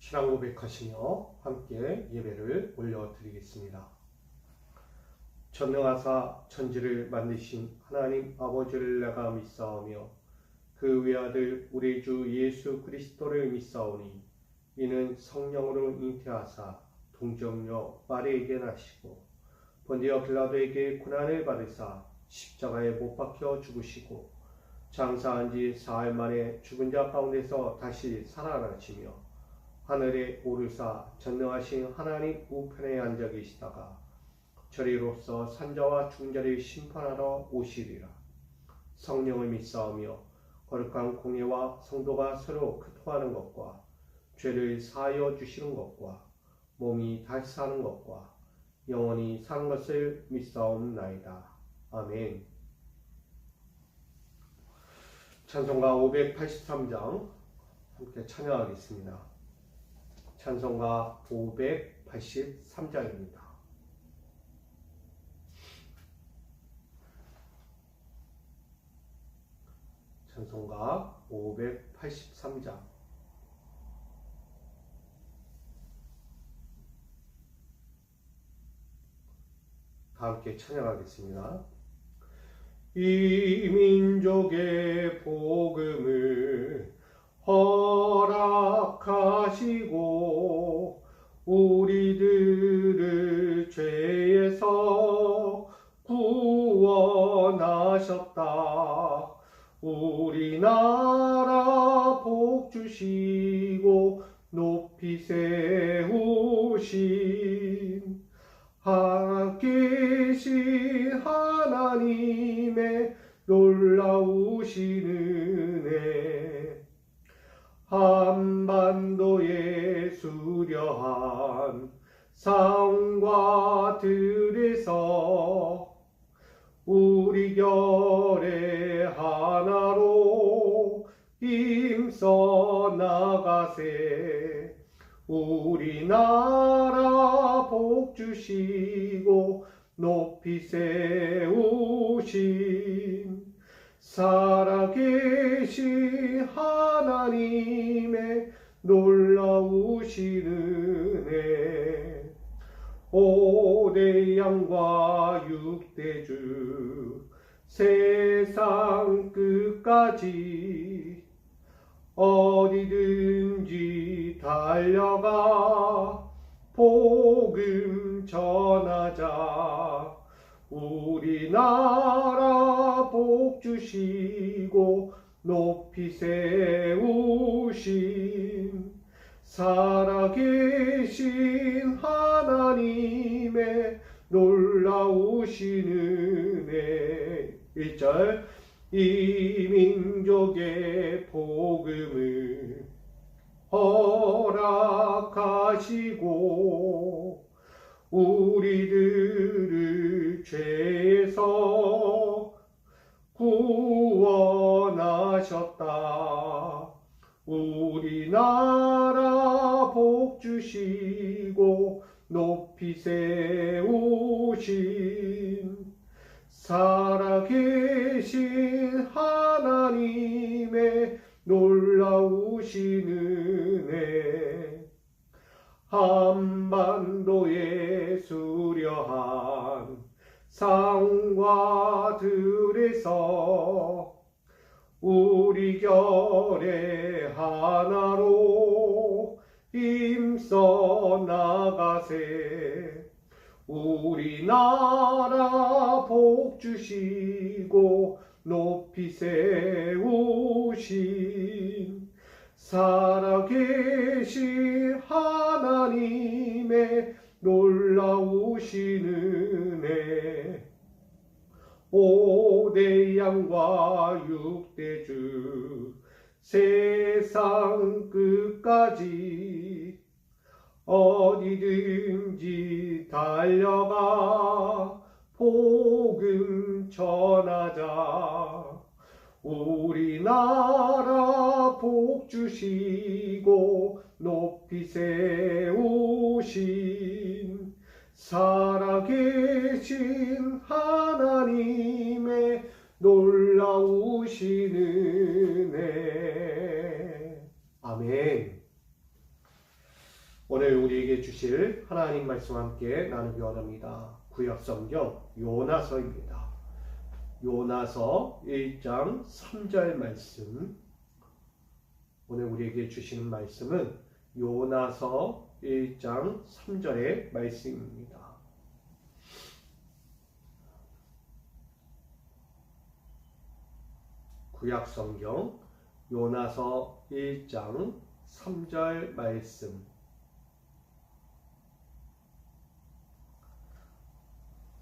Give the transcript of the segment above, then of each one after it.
신앙 고백하시며 함께 예배를 올려드리겠습니다. 전능하사 천지를 만드신 하나님 아버지를 내가 믿사오며 그 외아들 우리 주 예수 그리스도를 믿사오니 이는 성령으로 잉태하사 동정녀 마리에게 나시고 본디오 빌라도에게 고난을 받으사 십자가에 못 박혀 죽으시고 장사한 지 사흘 만에 죽은 자 가운데서 다시 살아나시며 하늘에 오르사 전능하신 하나님 우편에 앉아 계시다가 저리로서 산자와 죽은 자를 심판하러 오시리라. 성령을 믿사오며 거룩한 공예와 성도가 서로 교통하는 것과 죄를 사하여 주시는 것과 몸이 다시 사는 것과 영원히 사는 것을 믿사옵나이다. 아멘. 찬송가 583장 함께 찬양하겠습니다. 찬송가 583장입니다. 찬송가 583장. 다 함께 찬양하겠습니다. 이 민족의 복음을 허락하시고 우리들을 죄에서 구원하셨다. 우리나라 복 주시고 높이 세우신 계신 하나님의 놀라우신 은혜, 한반도의 수려한 상과 들에서 우리 결의 하나로 힘써 나가세. 우리나라 복 주시고 높이 세우신 살아계신 하나님의 놀라우신 은혜, 5대 양과 6대 주 세상 끝까지 어디든지 달려가 복음 전하자. 우리나라 복 주시고 높이 세우신 살아계신 하나님의 놀라우신 은혜. 1절 이 민족의 복음을 허락하시고 우리들을 죄에서 구원하셨다. 우리나라 복 주시고 높이 세우신 살아계신 하나님의 놀라우신 은혜, 한반도의 수려한 상과 들에서 우리 결의 하나로 힘써 나가세. 우리나라 복 주시고 높이 세우신 살아계신 하나님의 놀라우신 은혜, 5대 양과 6대 주 세상 끝까지 어디든지 달려가 복음 전하자. 우리나라 복 주시고 높이 세우신 살아계신 하나님의 놀라우신 은혜. 아멘. 오늘 우리에게 주실 하나님 말씀과 함께 나누기 원합니다. 구약성경 요나서입니다. 요나서 1장 3절 말씀. 오늘 우리에게 주시는 말씀은 요나서 1장 3절의 말씀입니다. 구약성경 요나서 1장 3절 말씀.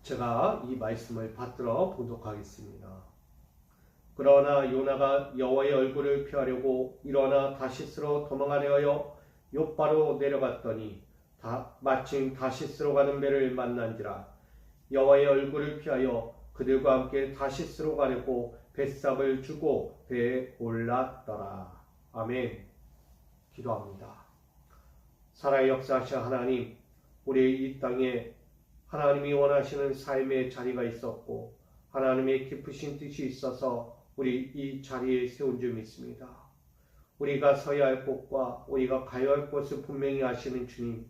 제가 이 말씀을 받들어 봉독하겠습니다. 그러나 요나가 여호와의 얼굴을 피하려고 일어나 다시스로 도망하려 하여 욥바로 내려갔더니 마침 다시스로 가는 배를 만난지라. 여호와의 얼굴을 피하여 그들과 함께 다시스로 가려고 뱃삽을 주고 배에 올랐더라. 아멘. 기도합니다. 살아 역사하신 하나님, 우리 이 땅에 하나님이 원하시는 삶의 자리가 있었고 하나님의 깊으신 뜻이 있어서 우리 이 자리에 세운 줄 믿습니다. 우리가 서야 할 곳과 우리가 가야 할 곳을 분명히 아시는 주님,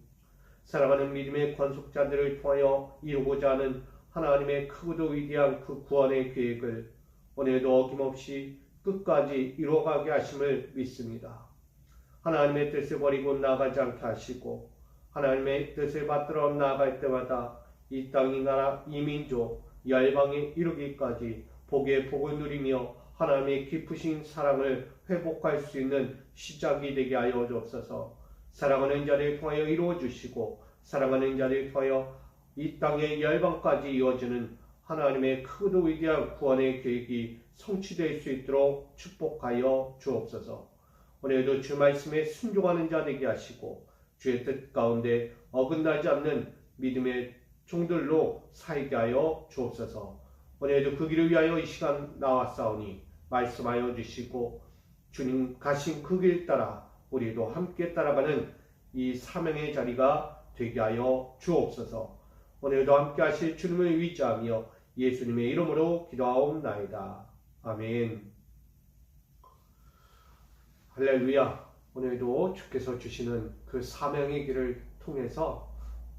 사랑하는 믿음의 권속자들을 통하여 이루고자 하는 하나님의 크고도 위대한 그 구원의 계획을 오늘도 어김없이 끝까지 이루어가게 하심을 믿습니다. 하나님의 뜻을 버리고 나아가지 않게 하시고 하나님의 뜻을 받들어 나아갈 때마다 이 땅, 이 나라, 이 민족, 열방에 이르기까지 복의 복을 누리며 하나님의 깊으신 사랑을 회복할 수 있는 시작이 되게 하여 주옵소서. 사랑하는 자를 통하여 이루어 주시고 사랑하는 자를 통하여 이 땅의 열방까지 이어지는 하나님의 크고도 위대한 구원의 계획이 성취될 수 있도록 축복하여 주옵소서. 오늘도 주 말씀에 순종하는 자 되게 하시고 주의 뜻 가운데 어긋나지 않는 믿음의 종들로 살게 하여 주옵소서. 오늘도 그 길을 위하여 이 시간 나왔사오니 말씀하여 주시고 주님 가신 그 길 따라 우리도 함께 따라가는 이 사명의 자리가 되게 하여 주옵소서. 오늘도 함께 하실 주님을 의지하며 예수님의 이름으로 기도하옵나이다. 아멘. 할렐루야. 오늘도 주께서 주시는 그 사명의 길을 통해서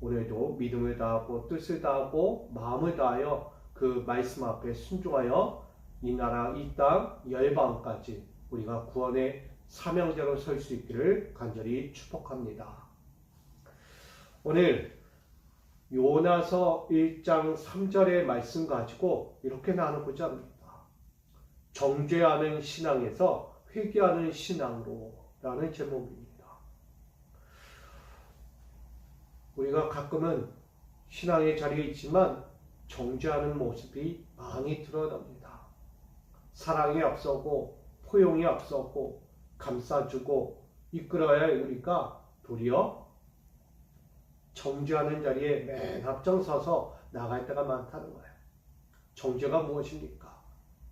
오늘도 믿음을 다하고 뜻을 다하고 마음을 다하여 그 말씀 앞에 순종하여 이 나라, 이 땅, 열방까지 우리가 구원의 사명자로 설 수 있기를 간절히 축복합니다. 오늘 요나서 1장 3절의 말씀 가지고 이렇게 나누고자 합니다. 정죄하는 신앙에서 회개하는 신앙으로 라는 제목입니다. 우리가 가끔은 신앙의 자리에 있지만 정죄하는 모습이 많이 드러납니다. 사랑이 앞서고 포용이 앞서고 감싸주고 이끌어야 할 우리가 도리어 정죄하는 자리에 맨 앞장서서 나갈 때가 많다는 거예요. 정죄가 무엇입니까?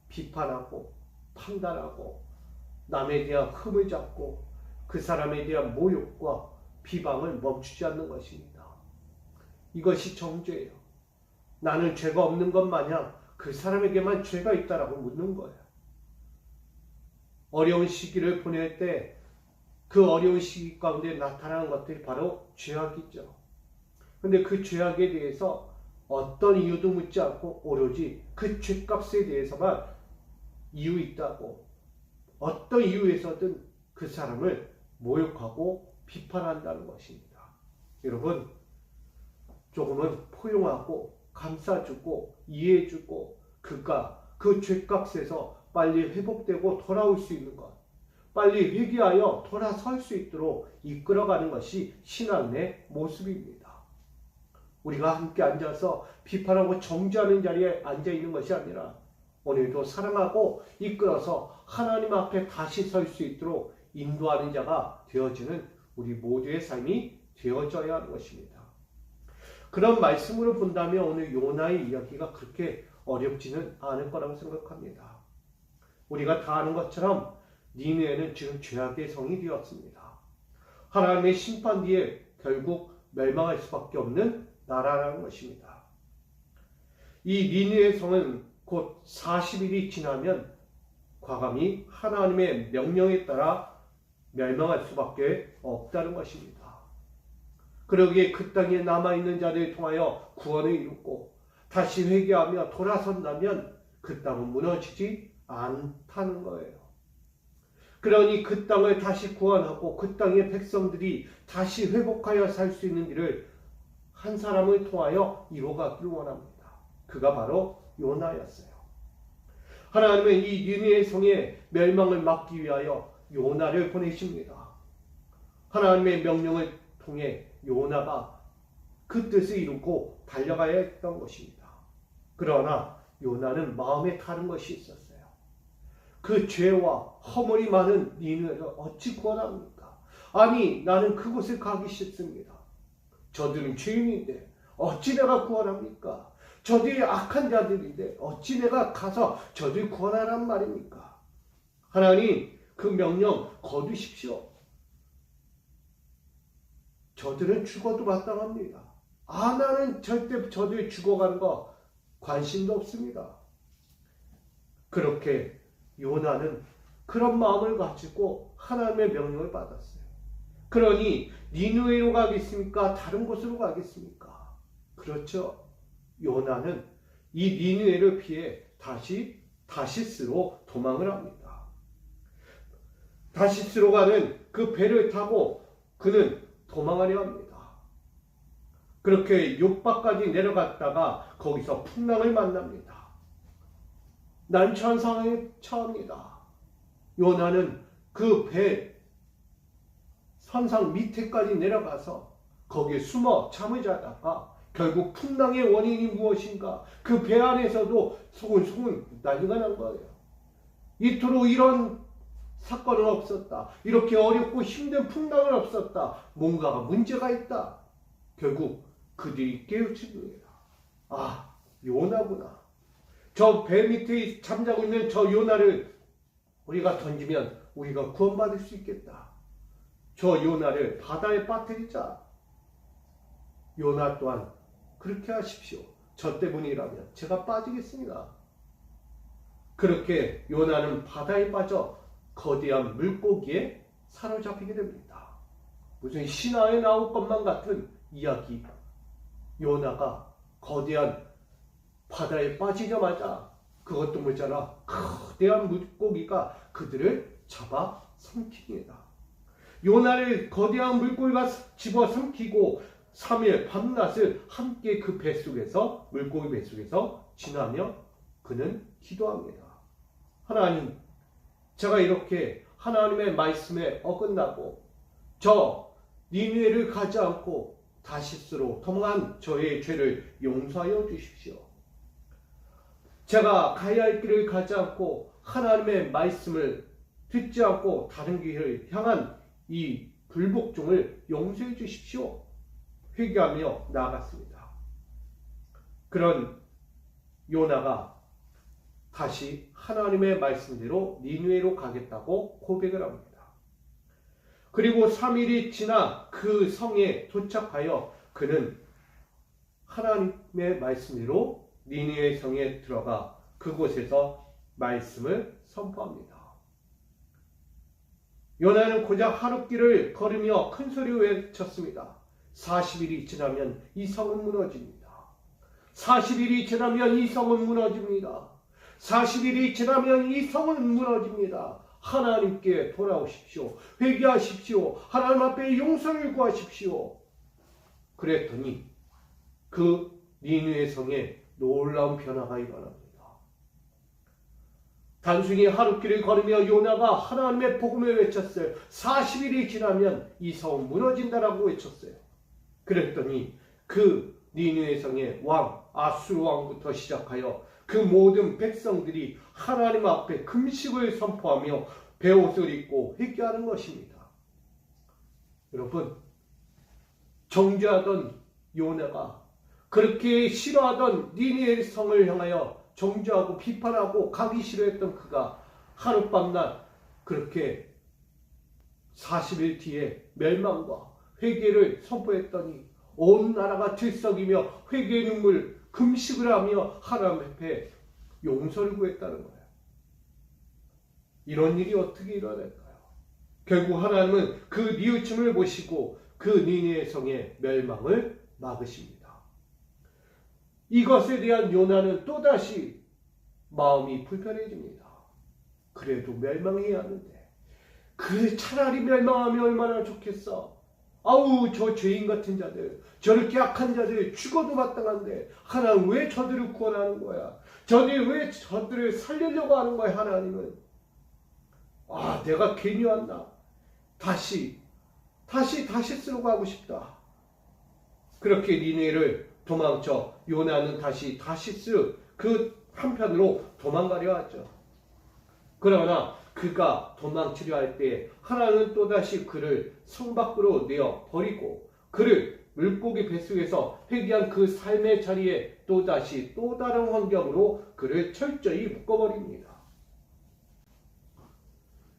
비판하고 판단하고 남에 대한 흠을 잡고 그 사람에 대한 모욕과 비방을 멈추지 않는 것입니다. 이것이 정죄예요. 나는 죄가 없는 것 마냥 그 사람에게만 죄가 있다라고 묻는 거예요. 어려운 시기를 보낼 때 그 어려운 시기 가운데 나타나는 것들이 바로 죄악이죠. 근데 그 죄악에 대해서 어떤 이유도 묻지 않고 오로지 그 죄값에 대해서만 이유 있다고 어떤 이유에서든 그 사람을 모욕하고 비판한다는 것입니다. 여러분, 조금은 포용하고 감싸주고 이해해주고 그가 그 죄값에서 빨리 회복되고 돌아올 수 있는 것, 빨리 회개하여 돌아설 수 있도록 이끌어가는 것이 신앙의 모습입니다. 우리가 함께 앉아서 비판하고 정죄하는 자리에 앉아있는 것이 아니라 오늘도 사랑하고 이끌어서 하나님 앞에 다시 설 수 있도록 인도하는 자가 되어지는 우리 모두의 삶이 되어져야 하는 것입니다. 그런 말씀으로 본다면 오늘 요나의 이야기가 그렇게 어렵지는 않을 거라고 생각합니다. 우리가 다 아는 것처럼 니느웨는 지금 죄악의 성이 되었습니다. 하나님의 심판 뒤에 결국 멸망할 수밖에 없는 나라라는 것입니다. 이 니느웨 성은 곧 40일이 지나면 과감히 하나님의 명령에 따라 멸망할 수밖에 없다는 것입니다. 그러기에 그 땅에 남아있는 자들을 통하여 구원을 이루고 다시 회개하며 돌아선다면 그 땅은 무너지지 않다는 거예요. 그러니 그 땅을 다시 구원하고 그 땅의 백성들이 다시 회복하여 살 수 있는 일을 한 사람을 통하여 이루어가기를 원합니다. 그가 바로 요나였어요. 하나님은 이 니느웨 성의 멸망을 막기 위하여 요나를 보내십니다. 하나님의 명령을 통해 요나가 그 뜻을 이루고 달려가야 했던 것입니다. 그러나 요나는 마음에 다른 것이 있었어요. 그 죄와 허물이 많은 니느웨를 어찌 구원합니까? 아니, 나는 그곳에 가기 싫습니다. 저들은 죄인인데 어찌 내가 구원합니까? 저들이 악한 자들인데 어찌 내가 가서 저들 구원하란 말입니까? 하나님, 그 명령 거두십시오. 저들은 죽어도 마땅합니다. 나는 절대 저들 죽어가는 거 관심도 없습니다. 그렇게 요나는 그런 마음을 가지고 하나님의 명령을 받았어요. 그러니 니느웨로 가겠습니까? 다른 곳으로 가겠습니까? 그렇죠. 요나는 이 니느웨를 피해 다시 다시스로 도망을 합니다. 다시스로 가는 그 배를 타고 그는 도망하려 합니다. 그렇게 욥바까지 내려갔다가 거기서 풍랑을 만납니다. 난처한 상황에 처합니다. 요나는 그 배 선상 밑에까지 내려가서 거기에 숨어 잠을 자다가 결국 풍랑의 원인이 무엇인가? 그 배 안에서도 소곤소곤 난리가 난 거예요. 이토록 이런 사건은 없었다. 이렇게 어렵고 힘든 풍랑은 없었다. 뭔가가 문제가 있다. 결국 그들이 깨우칩니다. 요나구나. 저 배 밑에 잠자고 있는 저 요나를 우리가 던지면 우리가 구원받을 수 있겠다. 저 요나를 바다에 빠뜨리자. 요나 또한 그렇게 하십시오. 저 때문이라면 제가 빠지겠습니다. 그렇게 요나는 바다에 빠져 거대한 물고기에 사로잡히게 됩니다. 무슨 신화에 나올 것만 같은 이야기. 요나가 거대한 바다에 빠지자마자 그것도 모자라 거대한 물고기가 그들을 잡아 삼킵니다. 요나를 거대한 물고기가 집어 삼키고 3일 밤낮을 함께 그 뱃속에서 물고기 뱃속에서 지나며 그는 기도합니다. 하나님, 제가 이렇게 하나님의 말씀에 어긋나고 저 니느웨를 가지 않고 다시스로 도망한 저의 죄를 용서하여 주십시오. 제가 가야 할 길을 가지 않고 하나님의 말씀을 듣지 않고 다른 길을 향한 이 불복종을 용서해 주십시오. 회개하며 나아갔습니다. 그런 요나가 다시 하나님의 말씀대로 니느웨로 가겠다고 고백을 합니다. 그리고 3일이 지나 그 성에 도착하여 그는 하나님의 말씀대로 니느웨 성에 들어가 그곳에서 말씀을 선포합니다. 요나는 고작 하룻길을 걸으며 큰 소리로 외쳤습니다. 40일이 지나면 이 성은 무너집니다. 40일이 지나면 이 성은 무너집니다. 40일이 지나면 이 성은 무너집니다. 하나님께 돌아오십시오. 회개하십시오. 하나님 앞에 용서를 구하십시오. 그랬더니 그 니느웨 성에 놀라운 변화가 일어납니다. 단순히 하룻길을 걸으며 요나가 하나님의 복음을 외쳤어요. 40일이 지나면 이 성은 무너진다라고 외쳤어요. 그랬더니 그 니느웨 성의 왕 아수르 왕부터 시작하여 그 모든 백성들이 하나님 앞에 금식을 선포하며 베옷을 입고 회개하는 것입니다. 여러분, 정죄하던 요나가 그렇게 싫어하던 니느웨 성을 향하여 정죄하고 비판하고 가기 싫어했던 그가 하룻밤낮 그렇게 40일 뒤에 멸망과 회개를 선포했더니 온 나라가 들썩이며 회개의 눈물 금식을 하며 하나님 앞에 용서를 구했다는 거예요. 이런 일이 어떻게 일어날까요? 결국 하나님은 그 뉘우침을 보시고 그 니느웨 성의 멸망을 막으십니다. 이것에 대한 요나는 또다시 마음이 불편해집니다. 그래도 멸망해야 하는데 그래 차라리 멸망하면 얼마나 좋겠어. 아우 저 죄인 같은 자들, 저렇게 악한 자들 죽어도 마땅한데 하나님 왜 저들을 구원하는 거야? 저들이 왜 저들을 살리려고 하는 거야? 하나님은 내가 괜히 왔나? 다시스로 가고 싶다. 그렇게 니느웨를 도망쳐 요나는 다시 다시스 그 한편으로 도망가려 하죠. 그러나 그가 도망치려 할 때 하나님은 또다시 그를 성 밖으로 내어 버리고 그를 물고기 뱃속에서 회귀한 그 삶의 자리에 또다시 또 다른 환경으로 그를 철저히 묶어버립니다.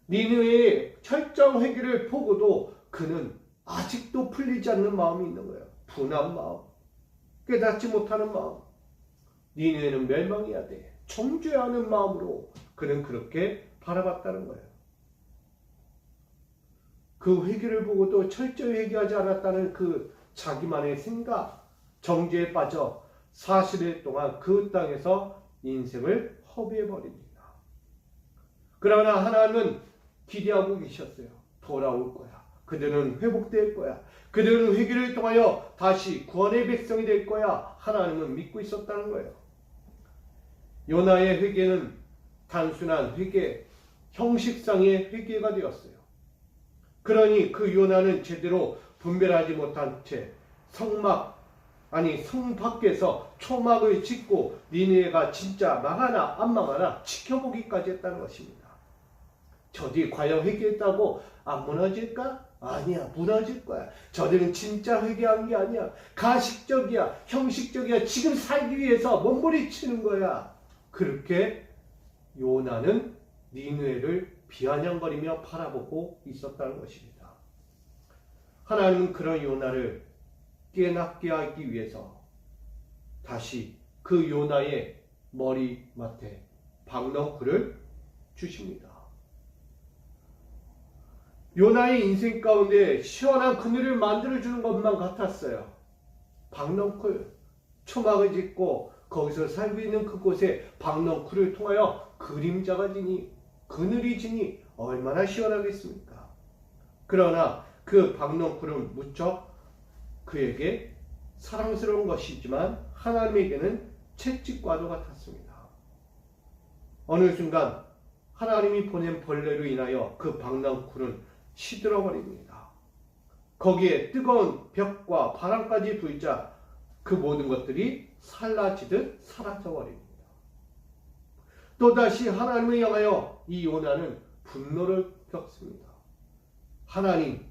니느웨의 철저한 회개를 보고도 그는 아직도 풀리지 않는 마음이 있는 거예요. 분한 마음, 깨닫지 못하는 마음. 니느웨는 멸망해야 돼. 정죄해야 하는 마음으로 그는 그렇게 바라봤다는 거예요. 그 회개를 보고도 철저히 회개하지 않았다는 그 자기만의 생각, 정죄에 빠져 40일 동안 그 땅에서 인생을 허비해버립니다. 그러나 하나님은 기대하고 계셨어요. 돌아올 거야. 그들은 회복될 거야. 그들은 회개를 통하여 다시 구원의 백성이 될 거야. 하나님은 믿고 있었다는 거예요. 요나의 회개는 단순한 회개, 형식상의 회개가 되었어요. 그러니 그 요나는 제대로 분별하지 못한 채 성 밖에서 초막을 짓고 니느웨가 진짜 망하나 안 망하나 지켜보기까지 했다는 것입니다. 저들이 과연 회개했다고 안 무너질까? 아니야, 무너질 거야. 저들은 진짜 회개한 게 아니야. 가식적이야, 형식적이야. 지금 살기 위해서 몸부림치는 거야. 그렇게 요나는 니느웨를 비아냥거리며 바라보고 있었다는 것입니다. 하나님은 그런 요나를 깨닫게 하기 위해서 다시 그 요나의 머리맡에 박넝쿨을 주십니다. 요나의 인생 가운데 시원한 그늘을 만들어주는 것만 같았어요. 박넝쿨, 초막을 짓고 거기서 살고 있는 그곳에 박넝쿨을 통하여 그림자가 지니 그늘이 지니 얼마나 시원하겠습니까? 그러나 그 박넝쿨은 무척 그에게 사랑스러운 것이지만 하나님에게는 채찍과도 같았습니다. 어느 순간 하나님이 보낸 벌레로 인하여 그 박넝쿨은 시들어버립니다. 거기에 뜨거운 벽과 바람까지 불자 그 모든 것들이 사라지듯 사라져버립니다. 또다시 하나님을 향하여 이 요나는 분노를 겪습니다. 하나님,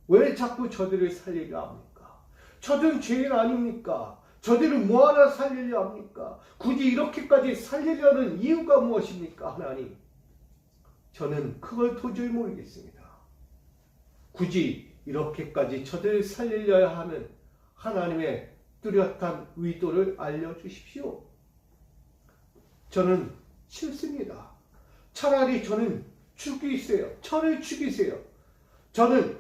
왜 자꾸 저들을 살리려 합니까? 저들은 죄인 아닙니까? 저들을 뭐하러 살리려 합니까? 굳이 이렇게까지 살리려는 이유가 무엇입니까? 하나님, 저는 그걸 도저히 모르겠습니다. 굳이 이렇게까지 저들을 살리려야 하는 하나님의 뚜렷한 의도를 알려주십시오. 저는 싫습니다. 차라리 저는 죽이세요. 저를 죽이세요. 저는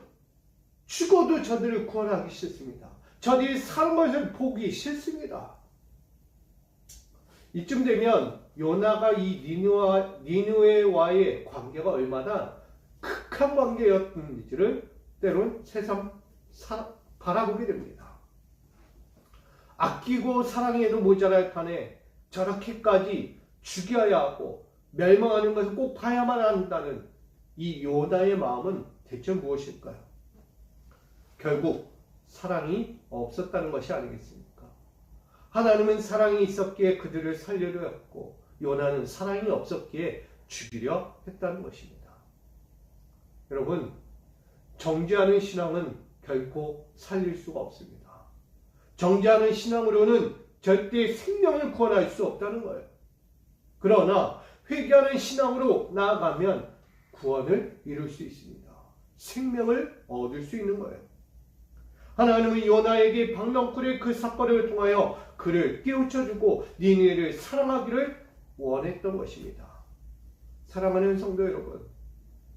죽어도 저들을 구원하기 싫습니다. 저들이 사는 것을 보기 싫습니다. 이쯤 되면 요나가 이 니느웨와의 관계가 얼마나 극한 관계였는지를 때론 새삼 바라보게 됩니다. 아끼고 사랑해도 모자랄 판에 저렇게까지 죽여야 하고 멸망하는 것을 꼭 봐야만 한다는 이 요나의 마음은 대체 무엇일까요? 결국 사랑이 없었다는 것이 아니겠습니까? 하나님은 사랑이 있었기에 그들을 살리려 했고 요나는 사랑이 없었기에 죽이려 했다는 것입니다. 여러분, 정죄하는 신앙은 결코 살릴 수가 없습니다. 정죄하는 신앙으로는 절대 생명을 구원할 수 없다는 거예요. 그러나 회개하는 신앙으로 나아가면 구원을 이룰 수 있습니다. 생명을 얻을 수 있는 거예요. 하나님은 요나에게 박넝쿨의 그 사건을 통하여 그를 깨우쳐주고 니느웨를 사랑하기를 원했던 것입니다. 사랑하는 성도 여러분,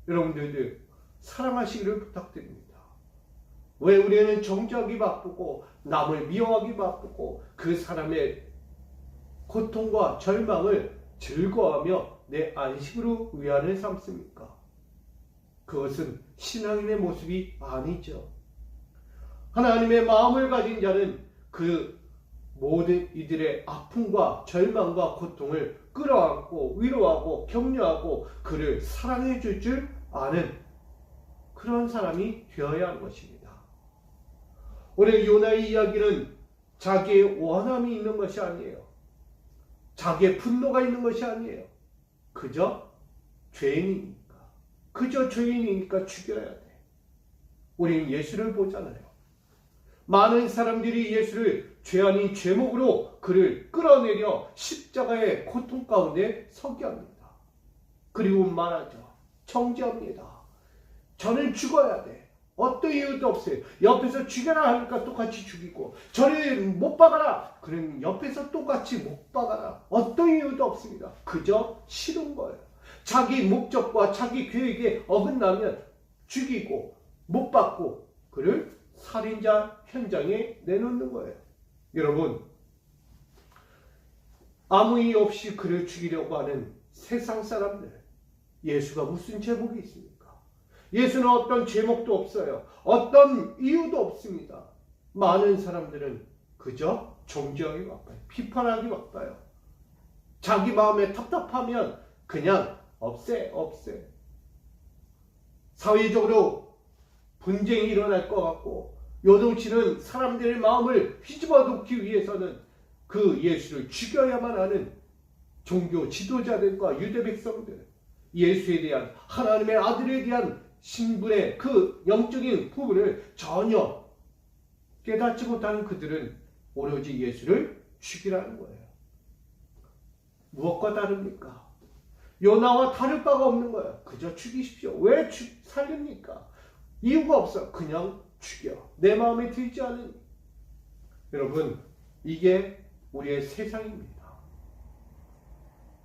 여러분들도 사랑하시기를 부탁드립니다. 왜 우리는 정죄하기 바쁘고 남을 미워하기 바쁘고 그 사람의 고통과 절망을 즐거워하며 내 안식으로 위안을 삼습니까? 그것은 신앙인의 모습이 아니죠. 하나님의 마음을 가진 자는 그 모든 이들의 아픔과 절망과 고통을 끌어안고 위로하고 격려하고 그를 사랑해 줄 아는 그런 사람이 되어야 하는 것입니다. 오늘 요나의 이야기는 자기의 원함이 있는 것이 아니에요. 자기의 분노가 있는 것이 아니에요. 그저 죄인이니까. 그저 죄인이니까 죽여야 돼. 우리는 예수를 보잖아요. 많은 사람들이 예수를 죄 아닌 죄목으로 그를 끌어내려 십자가의 고통 가운데 서게 합니다. 그리고 말하죠. 정죄합니다. 저는 죽어야 돼. 어떤 이유도 없어요. 옆에서 죽여라 하니까 똑같이 죽이고, 저를 못 박아라 그러면 옆에서 똑같이 못 박아라. 어떤 이유도 없습니다. 그저 싫은 거예요. 자기 목적과 자기 계획에 어긋나면 죽이고 못 박고 그를 살인자 현장에 내놓는 거예요. 여러분, 아무 이유 없이 그를 죽이려고 하는 세상 사람들, 예수가 무슨 제목이 있습니까? 예수는 어떤 제목도 없어요. 어떤 이유도 없습니다. 많은 사람들은 그저 정죄하기 바빠요. 비판하기 바빠요. 자기 마음에 답답하면 그냥 없애. 사회적으로 분쟁이 일어날 것 같고 요동치는 사람들의 마음을 휘집어 놓기 위해서는 그 예수를 죽여야만 하는 종교 지도자들과 유대 백성들, 예수에 대한 하나님의 아들에 대한 신분의 그 영적인 부분을 전혀 깨닫지 못하는 그들은 오로지 예수를 죽이라는 거예요. 무엇과 다릅니까? 요나와 다를 바가 없는 거예요. 그저 죽이십시오. 왜 살립니까? 이유가 없어. 그냥 죽여. 내 마음에 들지 않으니. 여러분, 이게 우리의 세상입니다.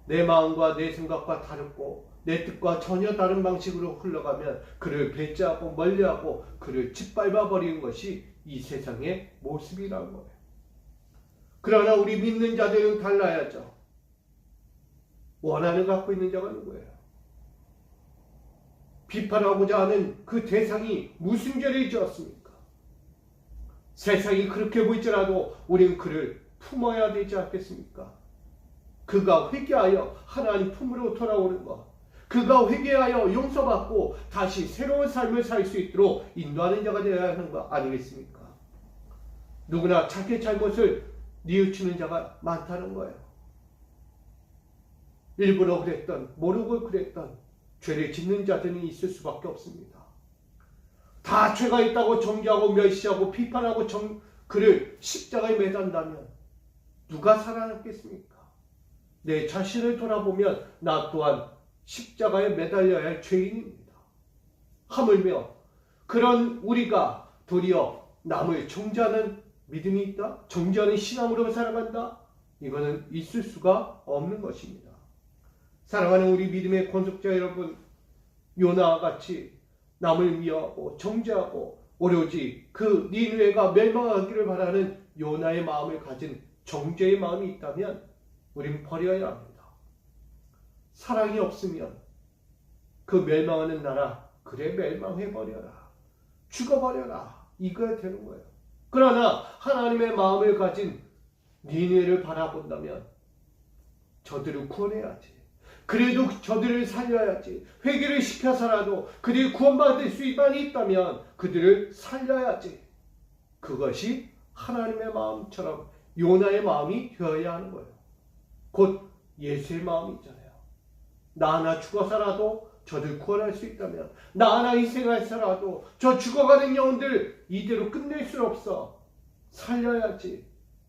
내 마음과 내 생각과 다르고 내 뜻과 전혀 다른 방식으로 흘러가면 그를 배제하고 멀리하고 그를 짓밟아 버리는 것이 이 세상의 모습이라는 거예요. 그러나 우리 믿는 자들은 달라야죠. 원한을 갖고 있는 자가 누구예요? 비판하고자 하는 그 대상이 무슨 죄를 지었습니까? 세상이 그렇게 보일지라도 우리는 그를 품어야 되지 않겠습니까? 그가 회개하여 하나님 품으로 돌아오는 것, 그가 회개하여 용서받고 다시 새로운 삶을 살 수 있도록 인도하는 자가 되어야 하는 거 아니겠습니까? 누구나 자기의 잘못을 뉘우치는 자가 많다는 거예요. 일부러 그랬던, 모르고 그랬던 죄를 짓는 자들은 있을 수밖에 없습니다. 다 죄가 있다고 정죄하고 멸시하고 비판하고 그를 십자가에 매단다면 누가 살아남겠습니까? 내 자신을 돌아보면 나 또한 십자가에 매달려야 할 죄인입니다. 하물며 그런 우리가 도리어 남을 정죄하는 믿음이 있다? 정죄하는 신앙으로 살아간다? 이거는 있을 수가 없는 것입니다. 사랑하는 우리 믿음의 권속자 여러분, 요나와 같이 남을 미워하고 정죄하고 오로지 그 니느웨가 멸망하기를 바라는 요나의 마음을 가진 정죄의 마음이 있다면 우린 버려야 합니다. 사랑이 없으면 그 멸망하는 나라, 그래 멸망해버려라. 죽어버려라. 이거야 되는 거예요. 그러나 하나님의 마음을 가진 니느웨를 바라본다면 저들을 구원해야지. 그래도 저들을 살려야지. 회개를 시켜서라도 그들이 구원받을 수 있다면 그들을 살려야지. 그것이 하나님의 마음처럼 요나의 마음이 되어야 하는 거예요. 곧 예수의 마음이잖아요. 나 하나 죽어서라도 저들 구원할 수 있다면, 나 하나 희생해서라도 저 죽어가는 영혼들 이대로 끝낼 수 없어. 살려야지.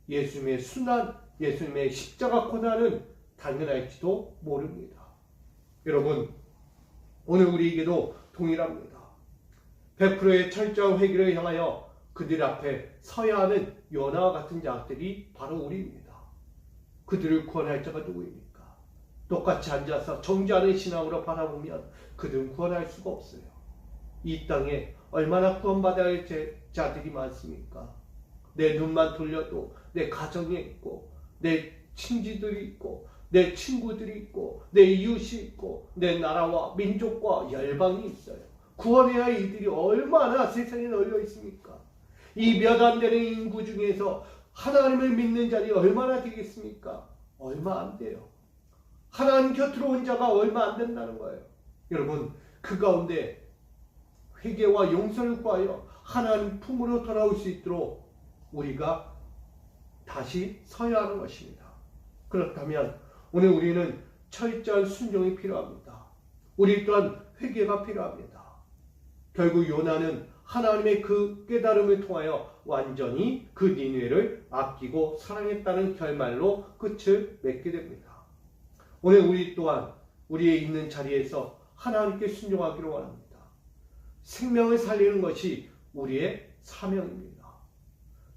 예수님의 순환, 예수님의 십자가 고난은 당연할지도 모릅니다. 여러분, 오늘 우리에게도 동일합니다. 100%의 철저한 회개를 향하여 그들 앞에 서야 하는 요나와 같은 자들이 바로 우리입니다. 그들을 구원할 자가 누구입니까? 똑같이 앉아서 정죄하는 신앙으로 바라보면 그들은 구원할 수가 없어요. 이 땅에 얼마나 구원받아야 할지 자들이 많습니까? 내 눈만 돌려도 내 가정에 있고, 내 친지들이 있고, 내 친구들이 있고, 내 이웃이 있고, 내 나라와 민족과 열방이 있어요. 구원해야 할 이들이 얼마나 세상에 널려 있습니까? 이 몇 안 되는 인구 중에서 하나님을 믿는 자들이 얼마나 되겠습니까? 얼마 안 돼요. 하나님 곁으로 온 자가 얼마 안 된다는 거예요. 여러분, 그 가운데 회개와 용서를 구하여 하나님 품으로 돌아올 수 있도록 우리가 다시 서야 하는 것입니다. 그렇다면 오늘 우리는 철저한 순종이 필요합니다. 우리 또한 회개가 필요합니다. 결국 요나는 하나님의 그 깨달음을 통하여 완전히 그 니느웨를 아끼고 사랑했다는 결말로 끝을 맺게 됩니다. 오늘 우리 또한 우리의 있는 자리에서 하나님께 순종하기를 원합니다. 생명을 살리는 것이 우리의 사명입니다.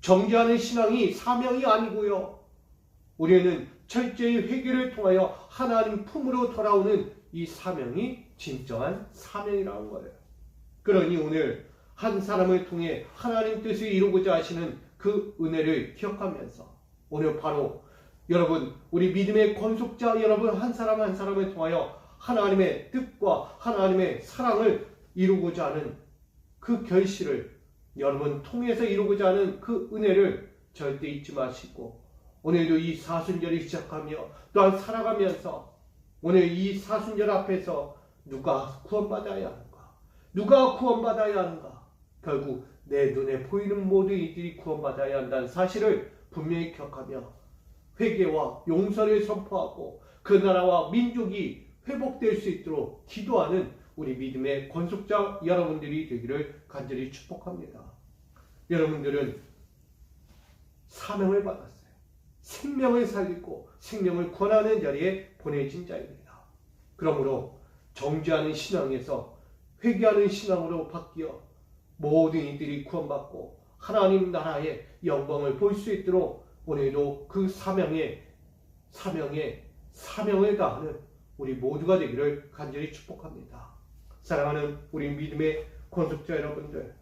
정죄하는 신앙이 사명이 아니고요. 우리는 철저히 회개를 통하여 하나님 품으로 돌아오는 이 사명이 진정한 사명이라는 거예요. 그러니 오늘 한 사람을 통해 하나님 뜻을 이루고자 하시는 그 은혜를 기억하면서 오늘 바로 여러분, 우리 믿음의 건속자 여러분 한 사람 한 사람을 통하여 하나님의 뜻과 하나님의 사랑을 이루고자 하는 그 결실을 여러분 통해서 이루고자 하는 그 은혜를 절대 잊지 마시고 오늘도 이 사순절을 시작하며 또한 살아가면서 오늘 이 사순절 앞에서 누가 구원받아야 하는가? 누가 구원받아야 하는가? 결국 내 눈에 보이는 모든 이들이 구원받아야 한다는 사실을 분명히 기억하며 회개와 용서를 선포하고 그 나라와 민족이 회복될 수 있도록 기도하는 우리 믿음의 건속자 여러분들이 되기를 간절히 축복합니다. 여러분들은 사명을 받았어요. 생명을 살리고 생명을 권하는 자리에 보내진 자입니다. 그러므로 정죄하는 신앙에서 회개하는 신앙으로 바뀌어 모든 이들이 구원받고 하나님 나라의 영광을 볼 수 있도록 오늘도 그 사명을 다하는 우리 모두가 되기를 간절히 축복합니다. 사랑하는 우리 믿음의 건속자 여러분들,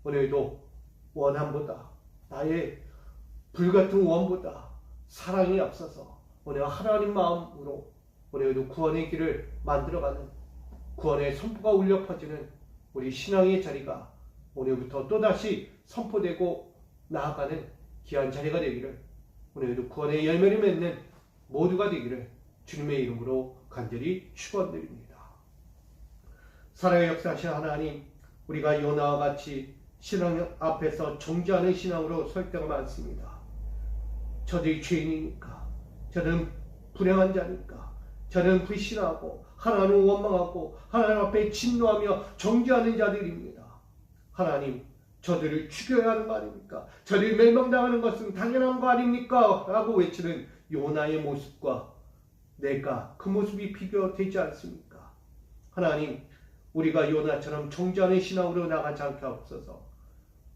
오늘도 원함보다 나의 불같은 원보다 사랑이 앞서서 오늘 하나님 마음으로 오늘도 구원의 길을 만들어가는 구원의 선포가 울려 퍼지는 우리 신앙의 자리가 오늘부터 또다시 선포되고 나아가는 귀한 자리가 되기를 오늘도 구원의 열매를 맺는 모두가 되기를 주님의 이름으로 간절히 축원드립니다. 사랑의 역사하신 하나님, 우리가 요나와 같이 신앙 앞에서 정죄하는 신앙으로 설 때가 많습니다. 저들이 죄인이니까, 저는 불행한 자니까, 저는 불신하고 하나님을 원망하고 하나님 앞에 진노하며 정죄하는 자들입니다. 하나님, 저들을 죽여야 하는 거 아닙니까? 저들이 멸망당하는 것은 당연한 거 아닙니까? 라고 외치는 요나의 모습과 내가 그 모습이 비교되지 않습니까? 하나님, 우리가 요나처럼 정죄하는 신앙으로 나가지 않게 하옵소서.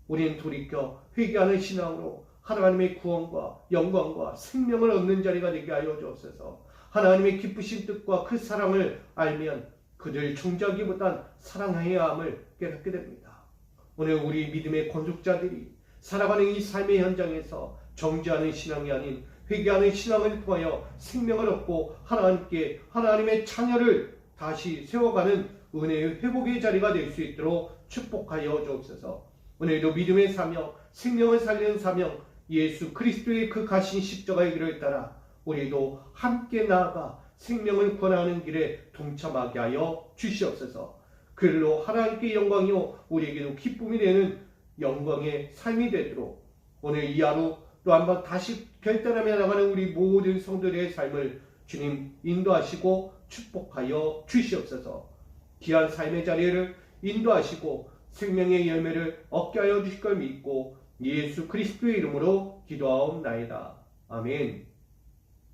우리는 돌이켜 회개하는 신앙으로 하나님의 구원과 영광과 생명을 얻는 자리가 되게 하여 주옵소서. 하나님의 기쁘신 뜻과 그 사랑을 알면 그들 정죄하기보단 사랑해야 함을 깨닫게 됩니다. 오늘 우리 믿음의 건속자들이 살아가는 이 삶의 현장에서 정죄하는 신앙이 아닌 회개하는 신앙을 통하여 생명을 얻고 하나님께 하나님의 자녀를 다시 세워가는 은혜의 회복의 자리가 될 수 있도록 축복하여 주옵소서. 오늘도 믿음의 사명, 생명을 살리는 사명, 예수 그리스도의 그 가신 십자가의 길을 따라 우리도 함께 나아가 생명을 권하는 길에 동참하게 하여 주시옵소서. 그로 하나님께 영광이요 우리에게도 기쁨이 되는 영광의 삶이 되도록 오늘 이 하루 또 한번 다시 결단하며 나가는 우리 모든 성도들의 삶을 주님 인도하시고 축복하여 주시옵소서. 귀한 삶의 자리를 인도하시고 생명의 열매를 얻게 하여 주실 걸 믿고 예수 그리스도의 이름으로 기도하옵나이다. 아멘.